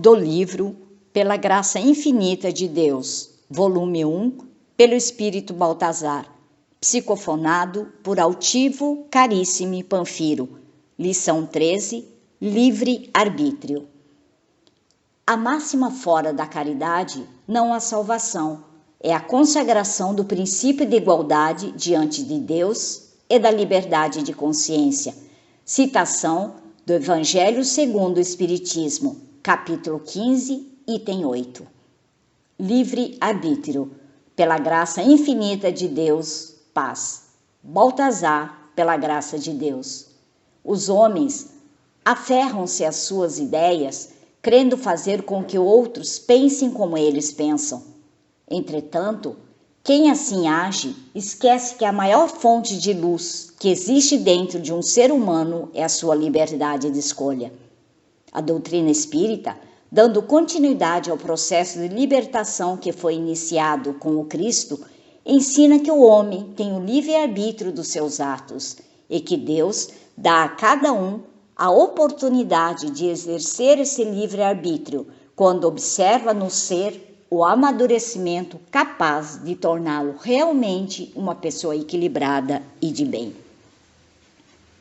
do livro Pela Graça Infinita de Deus, volume 1, pelo Espírito Baltazar, psicofonado por Altivo Carissime Panfiro, lição 13, livre-arbítrio. A máxima fora da caridade não há salvação, é a consagração do princípio de igualdade diante de Deus e da liberdade de consciência. Citação do Evangelho segundo o Espiritismo, capítulo 15, item 8. Livre-arbítrio, pela graça infinita de Deus, paz. Baltazar, pela graça de Deus. Os homens aferram-se às suas ideias, crendo fazer com que outros pensem como eles pensam. Entretanto, quem assim age, esquece que a maior fonte de luz que existe dentro de um ser humano é a sua liberdade de escolha. A doutrina espírita, dando continuidade ao processo de libertação que foi iniciado com o Cristo, ensina que o homem tem o livre-arbítrio dos seus atos e que Deus dá a cada um a oportunidade de exercer esse livre-arbítrio quando observa no ser o amadurecimento capaz de torná-lo realmente uma pessoa equilibrada e de bem.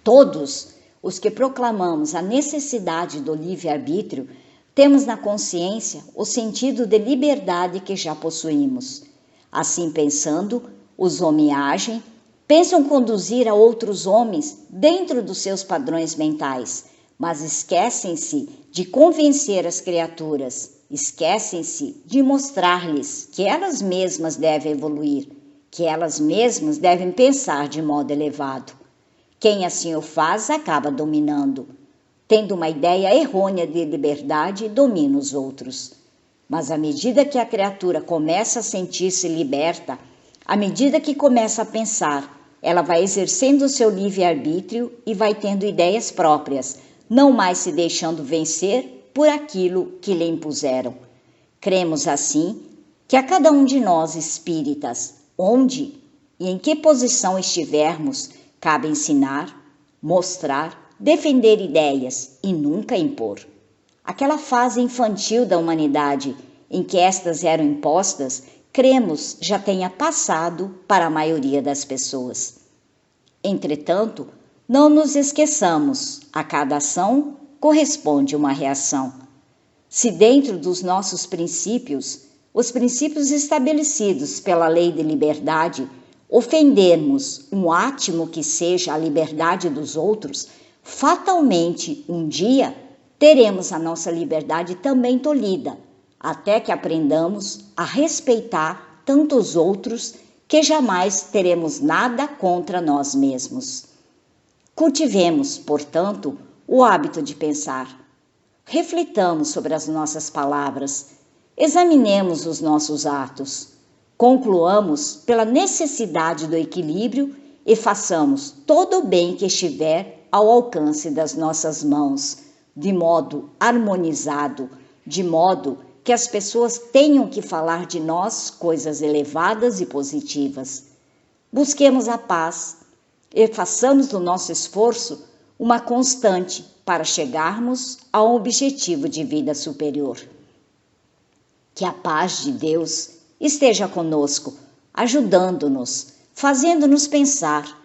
Todos os que proclamamos a necessidade do livre-arbítrio temos na consciência o sentido de liberdade que já possuímos. Assim pensando, os homens agem, pensam conduzir a outros homens dentro dos seus padrões mentais, mas esquecem-se de convencer as criaturas, esquecem-se de mostrar-lhes que elas mesmas devem evoluir, que elas mesmas devem pensar de modo elevado. Quem assim o faz acaba dominando. Tendo uma ideia errônea de liberdade, domina os outros. Mas à medida que a criatura começa a sentir-se liberta, à medida que começa a pensar, ela vai exercendo o seu livre-arbítrio e vai tendo ideias próprias, não mais se deixando vencer por aquilo que lhe impuseram. Cremos assim que a cada um de nós espíritas, onde e em que posição estivermos, cabe ensinar, mostrar, defender ideias e nunca impor. Aquela fase infantil da humanidade em que estas eram impostas, cremos já tenha passado para a maioria das pessoas. Entretanto, não nos esqueçamos, a cada ação corresponde uma reação. Se dentro dos nossos princípios, os princípios estabelecidos pela lei de liberdade, ofendermos um átimo que seja a liberdade dos outros, fatalmente um dia teremos a nossa liberdade também tolhida, até que aprendamos a respeitar tantos outros que jamais teremos nada contra nós mesmos. Cultivemos, portanto, o hábito de pensar. Reflitamos sobre as nossas palavras, examinemos os nossos atos, concluamos pela necessidade do equilíbrio e façamos todo o bem que estiver ao alcance das nossas mãos, de modo harmonizado, de modo que as pessoas tenham que falar de nós coisas elevadas e positivas. Busquemos a paz e façamos do nosso esforço uma constante para chegarmos a um objetivo de vida superior. Que a paz de Deus esteja conosco, ajudando-nos, fazendo-nos pensar,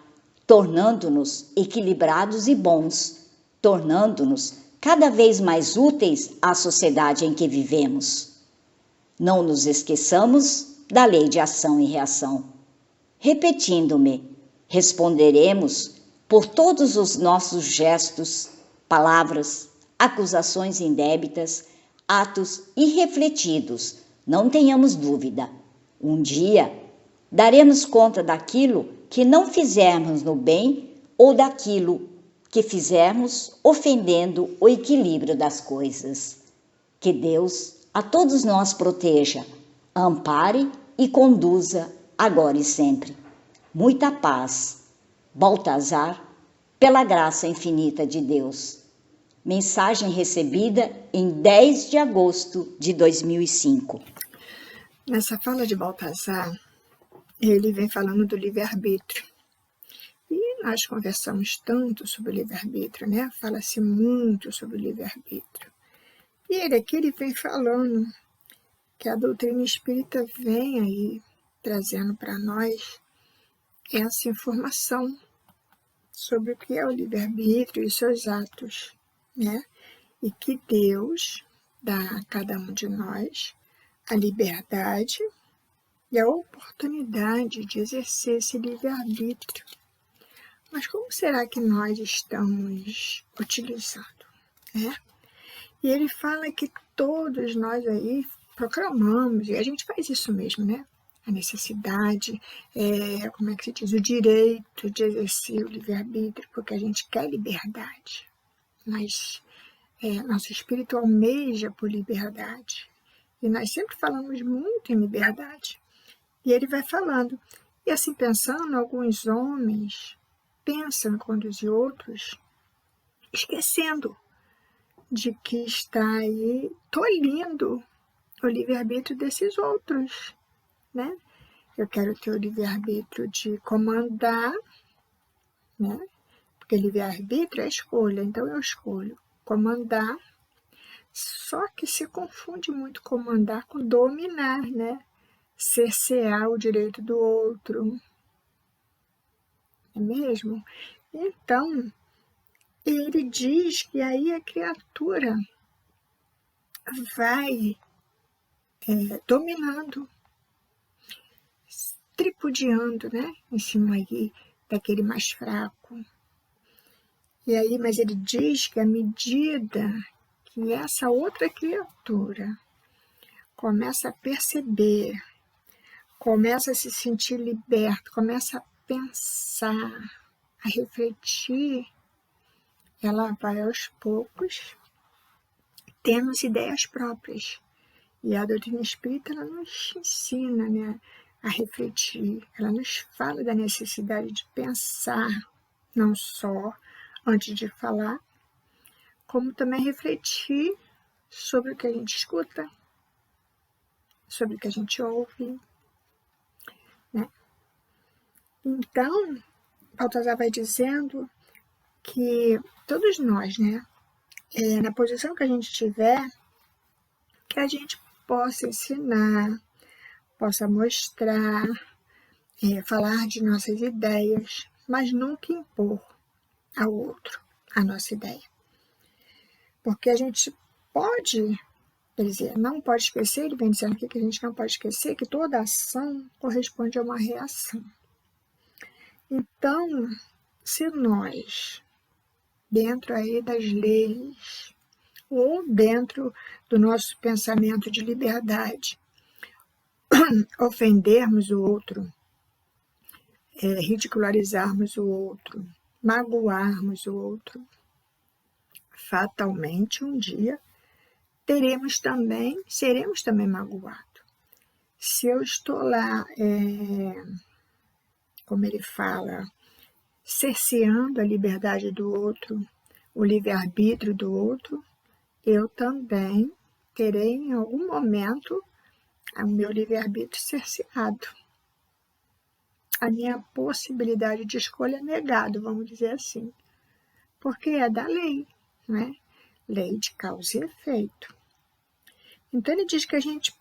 tornando-nos equilibrados e bons, tornando-nos cada vez mais úteis à sociedade em que vivemos. Não nos esqueçamos da lei de ação e reação. Repetindo-me, responderemos por todos os nossos gestos, palavras, acusações indébitas, atos irrefletidos, não tenhamos dúvida. Um dia daremos conta daquilo que não fizermos no bem ou daquilo que fizermos ofendendo o equilíbrio das coisas. Que Deus a todos nós proteja, ampare e conduza agora e sempre. Muita paz. Baltazar, pela graça infinita de Deus. Mensagem recebida em 10 de agosto de 2005. Nessa fala de Baltazar, ele vem falando do livre-arbítrio. E nós conversamos tanto sobre o livre-arbítrio, né? Fala-se muito sobre o livre-arbítrio. E ele vem falando que a doutrina espírita vem aí trazendo para nós essa informação sobre o que é o livre-arbítrio e seus atos, né? E que Deus dá a cada um de nós a liberdade e a oportunidade de exercer esse livre-arbítrio. Mas como será que nós estamos utilizando, né? E ele fala que todos nós aí proclamamos, e a gente faz isso mesmo, né? A necessidade, como é que se diz? O direito de exercer o livre-arbítrio, porque a gente quer liberdade. Mas nosso espírito almeja por liberdade. E nós sempre falamos muito em liberdade. E ele vai falando. E assim pensando, alguns homens pensam em conduzir outros, esquecendo de que está aí tolhindo o livre-arbítrio desses outros, né? Eu quero ter o livre-arbítrio de comandar, né? Porque livre-arbítrio é escolha, então eu escolho comandar, só que se confunde muito comandar com dominar, né? Cercear o direito do outro, é mesmo? Então, ele diz que aí a criatura vai dominando, tripudiando, né? Em cima aí daquele mais fraco. E aí, mas ele diz que à medida que essa outra criatura começa a perceber, começa a se sentir liberta, começa a pensar, a refletir, ela vai aos poucos tendo as ideias próprias. E a doutrina espírita ela nos ensina, né, a refletir, ela nos fala da necessidade de pensar, não só antes de falar, como também refletir sobre o que a gente escuta, sobre o que a gente ouve, né? Então, Baltazar vai dizendo que todos nós, né, na posição que a gente tiver, que a gente possa ensinar, possa mostrar, falar de nossas ideias, mas nunca impor ao outro a nossa ideia. Porque a gente pode, quer dizer, não pode esquecer, ele vem dizendo aqui que a gente não pode esquecer que toda ação corresponde a uma reação. Então, se nós, dentro aí das leis, ou dentro do nosso pensamento de liberdade, ofendermos o outro, ridicularizarmos o outro, magoarmos o outro, fatalmente um dia seremos também magoados. Se eu estou lá, como ele fala, cerceando a liberdade do outro, o livre-arbítrio do outro, eu também terei em algum momento o meu livre-arbítrio cerceado. A minha possibilidade de escolha negada, vamos dizer assim. Porque é da lei, né? Lei de causa e efeito. Então ele diz que a gente,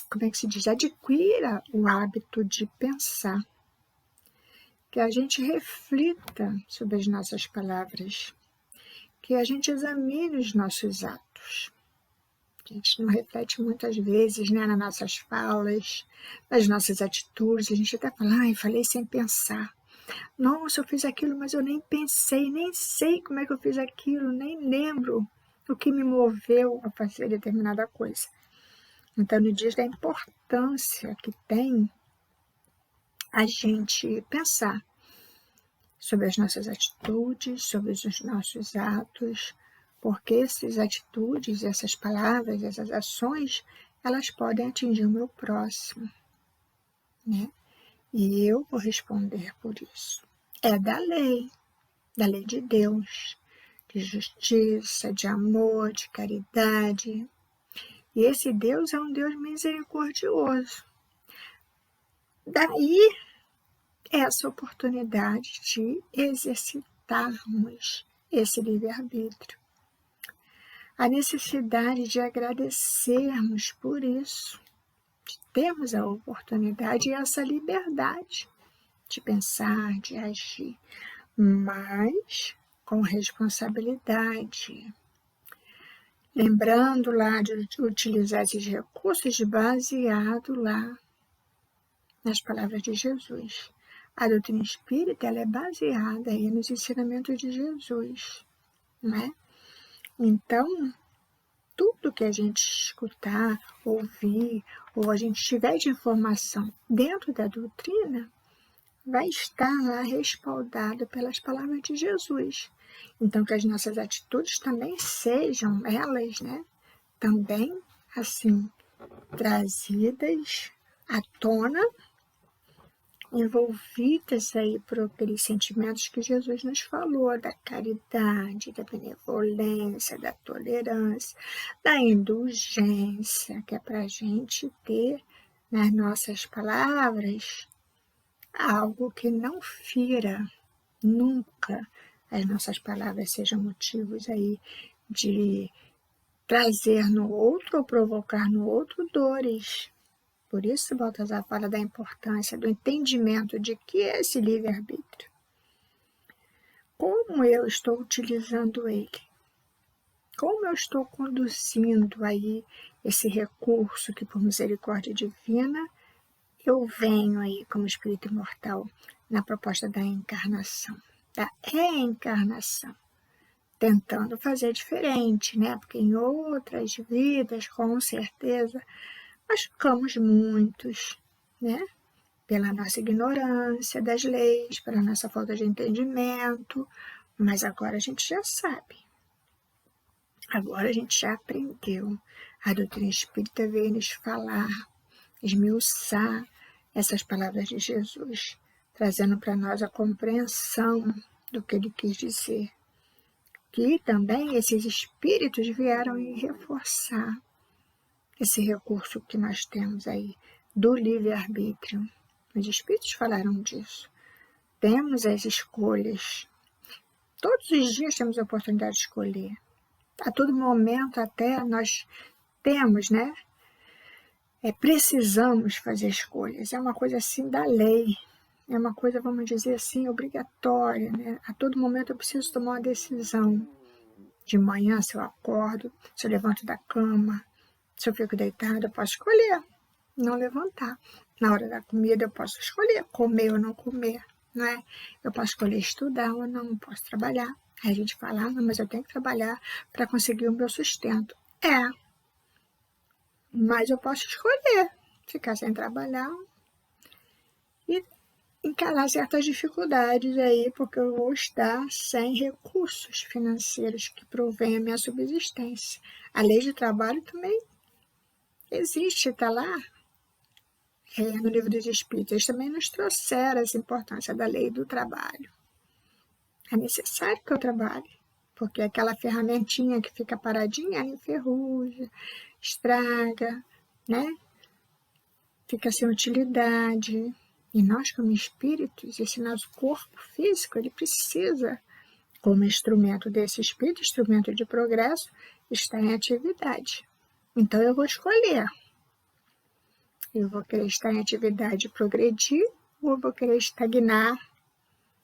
como é que se diz? Adquira o hábito de pensar. Que a gente reflita sobre as nossas palavras. Que a gente examine os nossos atos. A gente não reflete muitas vezes, né, nas nossas falas, nas nossas atitudes. A gente até fala, falei sem pensar. Nossa, eu fiz aquilo, mas eu nem pensei, nem sei como é que eu fiz aquilo, nem lembro o que me moveu a fazer determinada coisa. Então, ele diz da importância que tem a gente pensar sobre as nossas atitudes, sobre os nossos atos, porque essas atitudes, essas palavras, essas ações, elas podem atingir o meu próximo, né? E eu vou responder por isso. É da lei de Deus, de justiça, de amor, de caridade. E esse Deus é um Deus misericordioso. Daí essa oportunidade de exercitarmos esse livre-arbítrio. a necessidade de agradecermos por isso, de termos a oportunidade e essa liberdade de pensar, de agir, mas com responsabilidade. Lembrando lá de utilizar esses recursos baseado lá nas palavras de Jesus. A doutrina espírita ela é baseada aí nos ensinamentos de Jesus, né? Então, tudo que a gente escutar, ouvir, ou a gente tiver de informação dentro da doutrina, vai estar lá respaldado pelas palavras de Jesus. Então, que as nossas atitudes também sejam elas, né? Também, assim, trazidas à tona, envolvidas aí por aqueles sentimentos que Jesus nos falou, da caridade, da benevolência, da tolerância, da indulgência, que é para a gente ter nas nossas palavras algo que não fira nunca as nossas palavras sejam motivos aí de trazer no outro ou provocar no outro dores. Por isso, Baltazar fala da importância do entendimento de que é esse livre-arbítrio. Como eu estou utilizando ele? Como eu estou conduzindo aí esse recurso que, por misericórdia divina, eu venho aí como espírito imortal na proposta da encarnação, da reencarnação, tentando fazer diferente, né? Porque em outras vidas, com certeza, machucamos muitos, né? Pela nossa ignorância das leis, pela nossa falta de entendimento, mas agora a gente já sabe. Agora a gente já aprendeu. A doutrina espírita veio nos falar, esmiuçar essas palavras de Jesus, trazendo para nós a compreensão do que ele quis dizer. Que também esses espíritos vieram reforçar esse recurso que nós temos aí do livre-arbítrio. Os espíritos falaram disso. Temos as escolhas. Todos os dias temos a oportunidade de escolher. A todo momento até nós temos, né? Precisamos fazer escolhas. É uma coisa assim da lei. É uma coisa, vamos dizer assim, obrigatória, né? A todo momento eu preciso tomar uma decisão. De manhã, se eu acordo, se eu levanto da cama, se eu fico deitada, eu posso escolher não levantar. Na hora da comida, eu posso escolher comer ou não comer, não é? Eu posso escolher estudar ou não, posso trabalhar. Aí a gente fala, não, mas eu tenho que trabalhar para conseguir o meu sustento. Mas eu posso escolher ficar sem trabalhar e encarar certas dificuldades aí, porque eu vou estar sem recursos financeiros que provêm a minha subsistência. A lei de trabalho também existe, está lá no livro dos Espíritos. Eles também nos trouxeram essa importância da lei do trabalho. É necessário que eu trabalhe, porque aquela ferramentinha que fica paradinha, ela enferruja, estraga, né? Fica sem utilidade. E nós, como espíritos, esse nosso corpo físico, ele precisa, como instrumento desse espírito, instrumento de progresso, estar em atividade. Então eu vou escolher. Eu vou querer estar em atividade e progredir, ou eu vou querer estagnar,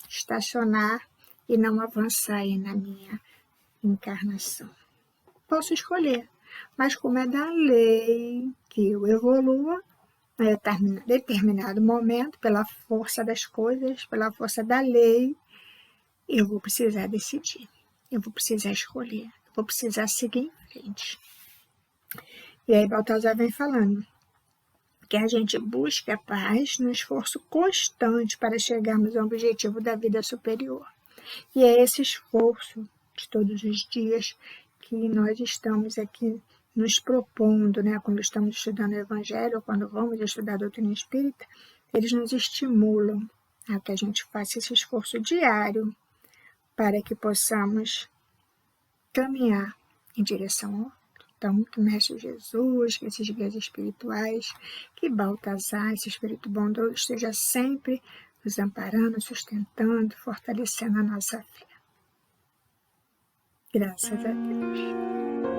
estacionar e não avançar aí na minha encarnação. Posso escolher, mas como é da lei que eu evolua, em determinado momento, pela força das coisas, pela força da lei, eu vou precisar decidir, eu vou precisar escolher, eu vou precisar seguir em frente. E aí Baltazar vem falando que a gente busca a paz no esforço constante para chegarmos ao objetivo da vida superior. E é esse esforço de todos os dias que nós estamos aqui nos propondo, né? Quando estamos estudando o Evangelho, ou quando vamos estudar a doutrina espírita, eles nos estimulam a que a gente faça esse esforço diário para que possamos caminhar em direção ao então, que o Mestre Jesus, que esses guias espirituais, que Baltazar, esse Espírito bondoso, esteja sempre nos amparando, sustentando, fortalecendo a nossa fé. Graças a Deus.